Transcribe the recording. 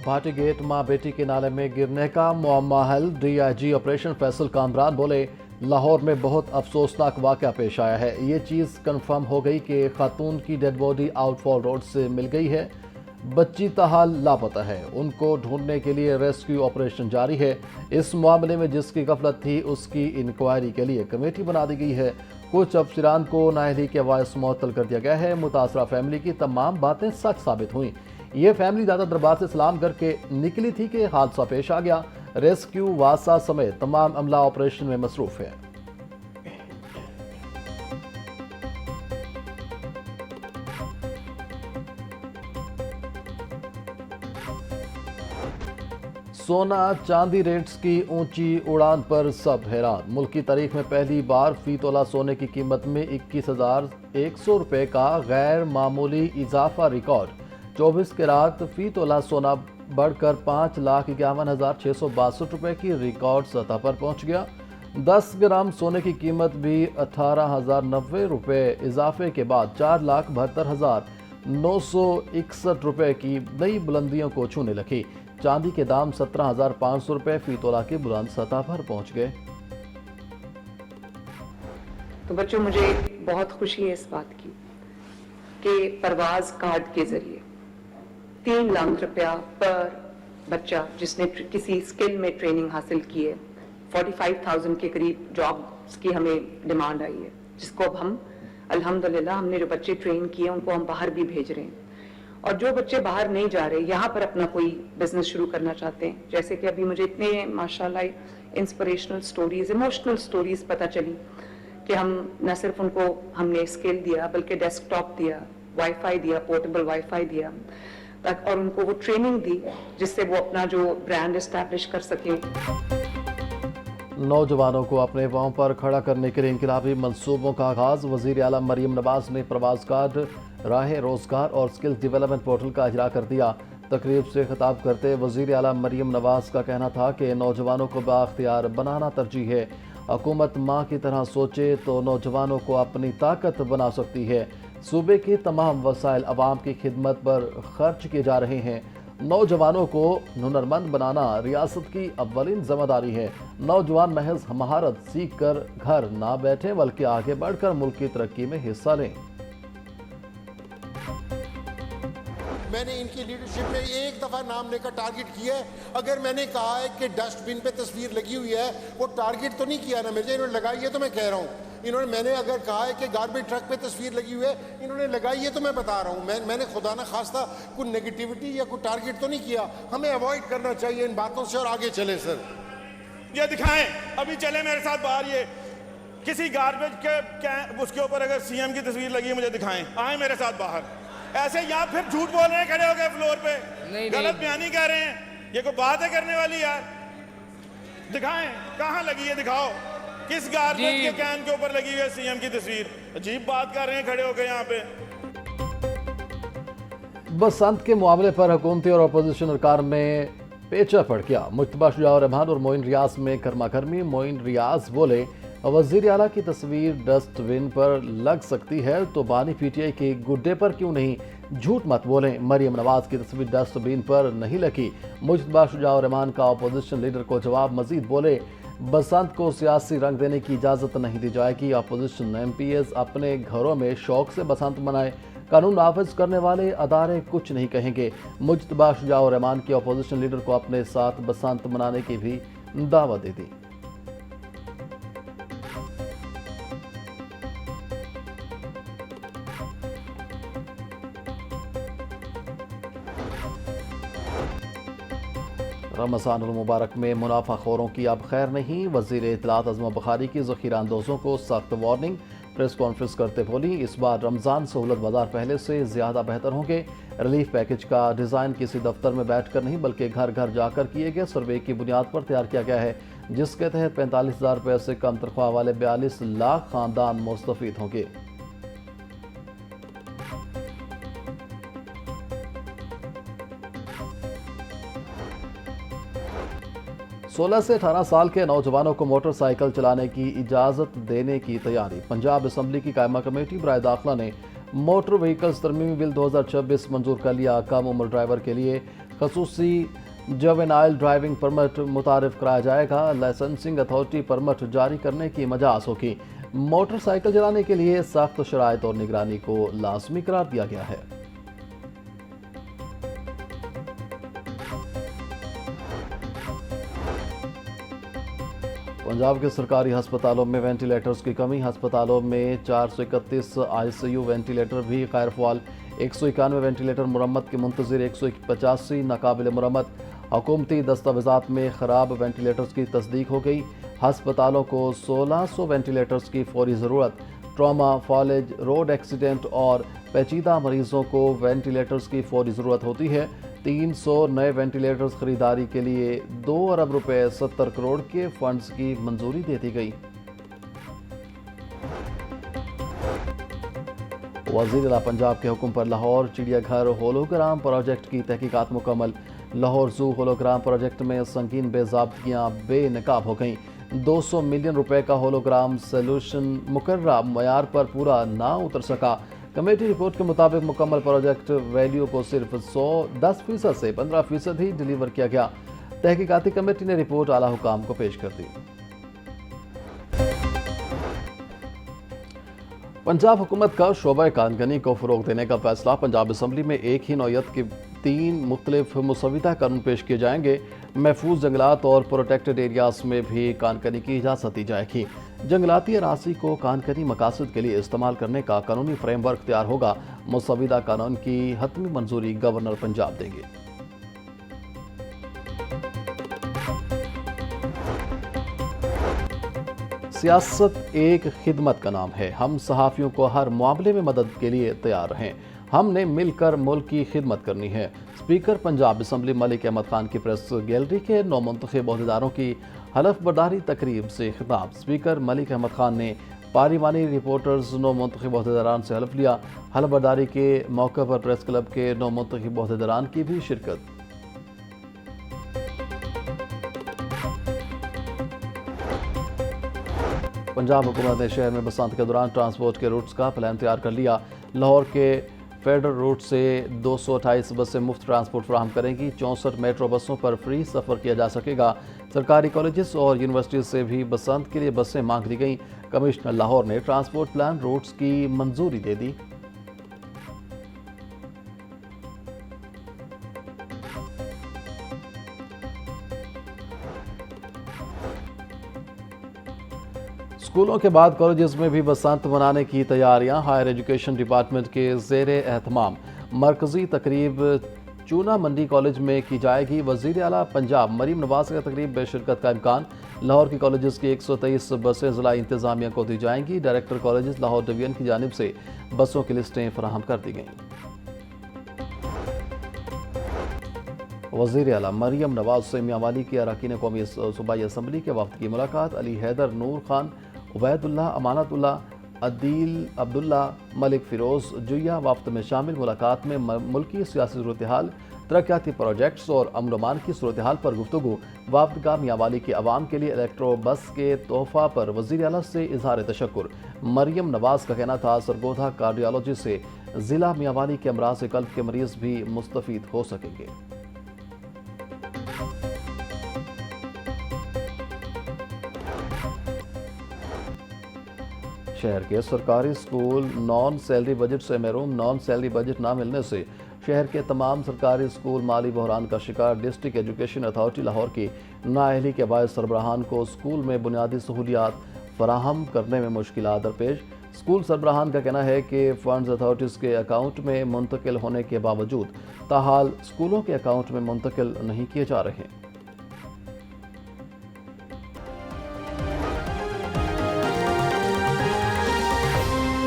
Bhati gate मां बेटी के नाले में गिरने का मुअम्मा हल। DIG ऑपरेशन फैसल कामरान बोले, लाहौर में बहुत अफसोसनाक वाक़या पेश आया है। ये चीज़ कंफर्म हो गई कि खातून की डेड बॉडी आउटफॉल रोड से मिल गई है। बच्ची ताहाल लापता है। उनको ढूंढने के लिए रेस्क्यू ऑपरेशन जारी है। इस मामले में जिसकी गफलत थी उसकी इंक्वायरी के लिए कमेटी बना दी गई है। कुछ अफसरान को नाअहली के बायस मुअत्तल कर दिया गया है। मुतासरा फैमिली की तमाम बातें सच साबित हुई। ये फैमिली दादा दरबार से सलाम करके निकली थी कि हादसा पेश आ गया। रेस्क्यू वासा समेत तमाम अमला ऑपरेशन में मसरूफ है। सोना चांदी रेट्स की ऊंची उड़ान पर सब हैरान। मुल्क की तारीख में पहली बार फी तोला सोने की कीमत में 21,100 रुपये का गैर मामूली इजाफा रिकॉर्ड। 24 कैरात फी तोला सोना बढ़कर 5,51,662 रुपये की रिकॉर्ड सतह पर पहुंच गया। 10 ग्राम सोने की कीमत भी 18,090 रुपये इजाफे के बाद 4,72,961 रुपये की नई बुलंदियों को छूने लगी। चांदी के दाम 17,500 रुपये फी तोला की बुलंद सतह पर पहुंच गए। तो बच्चों, मुझे बहुत खुशी है इस बात की कि परवाज कार्ड के जरिए 3 लाख रुपया पर बच्चा जिसने किसी स्किल में ट्रेनिंग हासिल की है, 45,000 के करीब जॉब्स की हमें डिमांड आई है, जिसको अब हम अल्हम्दुलिल्लाह हमने जो बच्चे ट्रेन किए उनको हम बाहर भी भेज रहे हैं। और जो बच्चे बाहर नहीं जा रहे, यहाँ पर अपना कोई बिजनेस शुरू करना चाहते हैं, जैसे कि अभी मुझे इतने माशाल्लाह इंस्पिरेशनल स्टोरीज, इमोशनल स्टोरीज पता चली कि हम न सिर्फ उनको हमने स्किल दिया बल्कि डेस्कटॉप दिया, वाईफाई दिया, पोर्टेबल वाईफाई दिया, और उनको वो ट्रेनिंग दी जिससे वो अपना जो ब्रांड एस्टैब्लिश कर सके। नौजवानों को अपने पांव पर खड़ा करने के लिए इनकलाबी मंसूबों का आगाज। वज़ीर आला मरियम नवाज ने प्रवास कार्ड, राह रोजगार और स्किल्स डेवलपमेंट पोर्टल का इजरा कर दिया। तकरीब से खिताब करते वज़ीर आला मरियम नवाज का कहना था कि नौजवानों को बाख्तियार बनाना तरजीह है। हुकूमत माँ की तरह सोचे तो नौजवानों को अपनी ताकत बना सकती है। सूबे के तमाम वसाइल अवाम की खिदमत पर खर्च किए जा रहे हैं। नौजवानों को हुनरमंद बनाना रियासत की अव्वलीन जिम्मेदारी है। नौजवान महज महारत सीख कर घर ना बैठें बल्कि आगे बढ़कर मुल्क की तरक्की में हिस्सा लें। मैंने इनकी लीडरशिप में एक दफ़ा नाम लेकर टारगेट किया है। अगर मैंने कहा है कि डस्टबिन पे तस्वीर लगी हुई है, वो टारगेट तो नहीं किया ना मेरे, इन्होंने लगाई है तो मैं कह रहा हूँ। मैंने अगर कहा है कि गार्बेज ट्रक पे तस्वीर लगी हुई है, इन्होंने लगाई है तो मैं बता रहा हूँ। मैंने खुदा ना खास्ता कोई नेगेटिविटी या कोई टारगेट तो नहीं किया। हमें अवॉइड करना चाहिए इन बातों से और आगे चले। सर ये दिखाएं, अभी चले मेरे साथ बाहर, ये किसी गार्बेज के उसके ऊपर अगर CM की तस्वीर लगी है मुझे दिखाएं। आए मेरे साथ बाहर। ऐसे या फिर झूठ बोल रहे हैं खड़े हो गए फ्लोर पे, गलत बयानी कर रहे हैं। ये कोई बात है करने वाली यार? दिखाएं कहाँ लगी है, दिखाओ किस गार्बेज के कैन के ऊपर लगी हुई है CM की तस्वीर। अजीब बात कर रहे हैं खड़े हो गए यहाँ पे। बसंत के मामले पर हुकूमती और अपोजिशन अरकान में पेचा पड़ गया। मुश्तबा शुजा रहमान और मोइन रियाज में गर्मा गर्मी। मोइन रियाज बोले, वज़ीर आला की तस्वीर डस्टबिन पर लग सकती है तो बानी PTI के गुड्डे पर क्यों नहीं? झूठ मत बोलें, मरियम नवाज की तस्वीर डस्टबिन पर नहीं लगी। मुश्तबा शुजा रहमान का अपोजिशन लीडर को जवाब। मजीद बोले, बसंत को सियासी रंग देने की इजाज़त नहीं दी जाएगी। अपोजिशन MPs अपने घरों में शौक से बसंत मनाएं, कानून नाफिज करने वाले अदारे कुछ नहीं कहेंगे। मुश्तबा शुजा रहमान की अपोजिशन लीडर को अपने साथ बसंत मनाने की भी दावत दे दी। रमज़ानुल मुबारक में मुनाफाखोरों की अब खैर नहीं। वज़ीर इत्तलात अज़मा बुखारी की ज़ख़ीरा अंदोज़ों को सख्त वार्निंग। प्रेस कॉन्फ्रेंस करते बोली, इस बार रमज़ान सहूलत बाजार पहले से ज़्यादा बेहतर होंगे। रिलीफ पैकेज का डिज़ाइन किसी दफ्तर में बैठकर नहीं बल्कि घर घर जाकर किए गए सर्वे की बुनियाद पर तैयार किया गया है, जिसके तहत 45,000 रुपये से कम तनख्वाह वाले 42 लाख ख़ानदान मुस्तफ़ीद होंगे। 16 से 18 साल के नौजवानों को मोटरसाइकिल चलाने की इजाज़त देने की तैयारी। पंजाब असम्बली की कायमा कमेटी बराए दाखिला ने मोटर व्हीकल्स तरमीमी बिल 2026 मंजूर कर लिया। कम उम्र ड्राइवर के लिए خصوصی جوینائل ڈرائیونگ پرمٹ متعارف کرایا جائے گا۔ لائسنسنگ اتھارٹی پرمٹ جاری کرنے کی مجاز ہوگی۔ موٹر سائیکل چلانے کے لیے سخت شرائط اور نگرانی کو لازمی قرار دیا گیا ہے۔ پنجاب کے سرکاری ہسپتالوں میں وینٹیلیٹرز کی کمی، ہسپتالوں میں 431 آئی سی یو وینٹیلیٹر بھی غیر فعال، 191 وینٹیلیٹر مرمت کے منتظر، 185 ناقابل مرمت۔ حکومتی دستاویزات میں خراب وینٹیلیٹرز کی تصدیق ہو گئی، ہسپتالوں کو 1600 وینٹیلیٹرز کی فوری ضرورت۔ ٹراما، فالج، روڈ ایکسیڈنٹ اور پیچیدہ مریضوں کو وینٹیلیٹرز کی فوری ضرورت ہوتی ہے۔ 300 نئے وینٹیلیٹرز خریداری کے لیے 2 ارب روپے 70 کروڑ کے فنڈز کی منظوری دے دی گئی۔ وزیر اعلیٰ پنجاب کے حکم پر لاہور چڑیا گھر ہولوگرام پروجیکٹ کی تحقیقات مکمل۔ لاہور زو ہولوگرام پروجیکٹ میں سنگین بے ضابطگیاں بے نقاب ہو گئیں۔ 200 ملین روپے کا ہولوگرام سولوشن مقررہ معیار پر پورا نہ اتر سکا۔ کمیٹی رپورٹ کے مطابق مکمل پروجیکٹ ویلیو کو صرف 10% سے 15% ہی ڈیلیور کیا گیا۔ تحقیقاتی کمیٹی نے رپورٹ اعلیٰ حکام کو پیش کر دی۔ پنجاب حکومت کا شعبہ کانکنی کو فروغ دینے کا فیصلہ، پنجاب اسمبلی میں ایک ہی نوعیت کے 3 مختلف مسودہ قانون پیش کیے جائیں گے۔ محفوظ جنگلات اور پروٹیکٹڈ ایریاز میں بھی کانکنی کی اجازت دی جائے گی۔ جنگلاتی اراضی کو کانکنی مقاصد کے لیے استعمال کرنے کا قانونی فریم ورک تیار ہوگا۔ مسودہ قانون کی حتمی منظوری گورنر پنجاب دیں گے۔ سیاست ایک خدمت کا نام ہے، ہم صحافیوں کو ہر معاملے میں مدد کے لیے تیار رہیں، ہم نے مل کر ملک کی خدمت کرنی ہے۔ اسپیکر پنجاب اسمبلی ملک احمد خان کی پریس گیلری کے نومنتخب عہدیداروں کی حلف برداری تقریب سے خطاب۔ اسپیکر ملک احمد خان نے پارلیمانی رپورٹرز نومنتخب عہدیداران سے حلف لیا۔ حلف برداری کے موقع پر پریس کلب کے نومنتخب عہدیداران کی بھی شرکت۔ پنجاب حکومت نے شہر میں برسات کے دوران ٹرانسپورٹ کے روٹس کا پلان تیار کر لیا۔ لاہور کے فیڈرل روٹ سے 228 بسیں مفت ٹرانسپورٹ فراہم کریں گی۔ 64 میٹرو بسوں پر فری سفر کیا جا سکے گا۔ سرکاری کالجز اور یونیورسٹیز سے بھی برسات کے لیے بسیں مانگ لی گئیں۔ کمشنر لاہور نے ٹرانسپورٹ پلان روٹس کی منظوری دے دی۔ اسکولوں کے بعد کالجز میں بھی بسنت منانے کی تیاریاں، ہائر ایجوکیشن ڈپارٹمنٹ کے زیر اہتمام مرکزی تقریب چونا منڈی کالج میں کی جائے گی۔ وزیر اعلیٰ پنجاب مریم نواز کا تقریب میں شرکت کا امکان۔ لاہور کی کالجز کی 123 بسیں ضلع انتظامیہ کو دی جائیں گی۔ ڈائریکٹر کالجز لاہور ڈویژن کی جانب سے بسوں کی لسٹیں فراہم کر دی گئیں۔ وزیر اعلیٰ مریم نواز سے میاں والی کے اراکین قومی صوبائی اسمبلی کے وفد کی ملاقات۔ علی حیدر، نور خان، عبید اللہ، امانت اللہ، عدیل عبداللہ، ملک فیروز جویہ وفد میں شامل۔ ملاقات میں ملکی سیاسی صورتحال، ترقیاتی پروجیکٹس اور امن و امان کی صورتحال پر گفتگو۔ وفد کا میاں والی کے عوام کے لیے الیکٹرو بس کے تحفہ پر وزیر اعلیٰ سے اظہار تشکر۔ مریم نواز کا کہنا تھا سرگودھا کارڈیالوجی سے ضلع میاں والی کے امراض قلب کے مریض بھی مستفید ہو سکیں گے۔ شہر کے سرکاری اسکول نان سیلری بجٹ سے محروم۔ نان سیلری بجٹ نہ ملنے سے شہر کے تمام سرکاری اسکول مالی بحران کا شکار۔ ڈسٹرکٹ ایجوکیشن اتھارٹی لاہور کی نااہلی کے باعث سربراہان کو اسکول میں بنیادی سہولیات فراہم کرنے میں مشکلات درپیش۔ اسکول سربراہان کا کہنا ہے کہ فنڈز اتھارٹیز کے اکاؤنٹ میں منتقل ہونے کے باوجود تاحال اسکولوں کے اکاؤنٹ میں منتقل نہیں کیے جا رہے۔